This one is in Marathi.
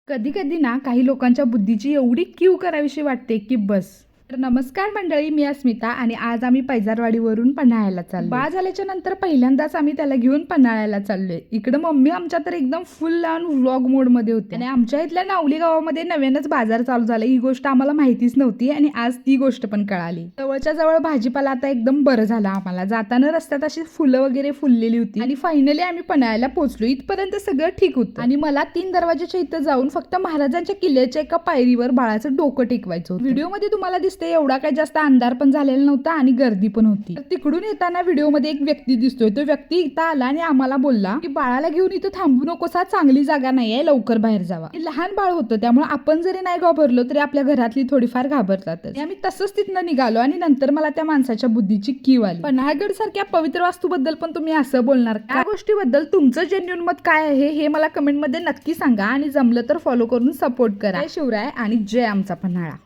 कधी कधी ना काही लोकांच्या बुद्धीची एवढी कीव करावीशी वाटते की बस. तर नमस्कार मंडळी, मी अस्मिता आणि आज आम्ही पैजारवाडीवरून पन्हाळ्याला चाललो. बाळ झाल्याच्या नंतर पहिल्यांदाच आम्ही त्याला घेऊन पन्हाळ्याला चाललोय. इकडे मम्मी आमच्या तर एकदम फुल ऑन व्लॉग मोड मध्ये होती आणि आमच्या इथल्या नावली गावामध्ये नव्यानच बाजार चालू झाला. ही गोष्ट आम्हाला माहितीच नव्हती आणि आज ती गोष्ट पण कळाली. जवळच्या जवळ भाजीपाला आता एकदम बरं झाला. आम्हाला जाताना रस्त्यात अशी फुलं वगैरे फुललेली होती आणि फायनली आम्ही पन्हाळ्याला पोहोचलो. इथपर्यंत सगळं ठीक होतं आणि मला 3 दरवाजाच्या इथं जाऊन फक्त महाराजांच्या किल्ल्याच्या एका पायरीवर बाळाचं डोकं टेकवायचं होतं. व्हिडिओमध्ये तुम्हाला दिसते एवढा काही जास्त अंधार पण झालेला नव्हता आणि गर्दी पण होती. तिकडून येताना व्हिडिओमध्ये एक व्यक्ती दिसतोय. तो व्यक्ती इथं आला आणि आम्हाला बोलला की बाळाला घेऊन इथं थांबू नकोस, चांगली जागा नाहीये, लवकर बाहेर जावा. लहान बाळ होतं त्यामुळे आपण जरी नाही घाबरलो तरी आपल्या घरातली थोडीफार घाबरतातच. आम्ही तसंच तिथनं निघालो आणि नंतर मला त्या माणसाच्या बुद्धीची कीव आली. पन्हाळगड सारख्या पवित्र वास्तूबद्दल पण तुम्ही असं बोलणार का? या गोष्टीबद्दल तुमचं जेन्युइन मत काय आहे हे मला कमेंटमध्ये नक्की सांगा आणि जमलं तर फॉलो करून सपोर्ट करा. जय शिवराय आणि जय आमचा पन्हाळा.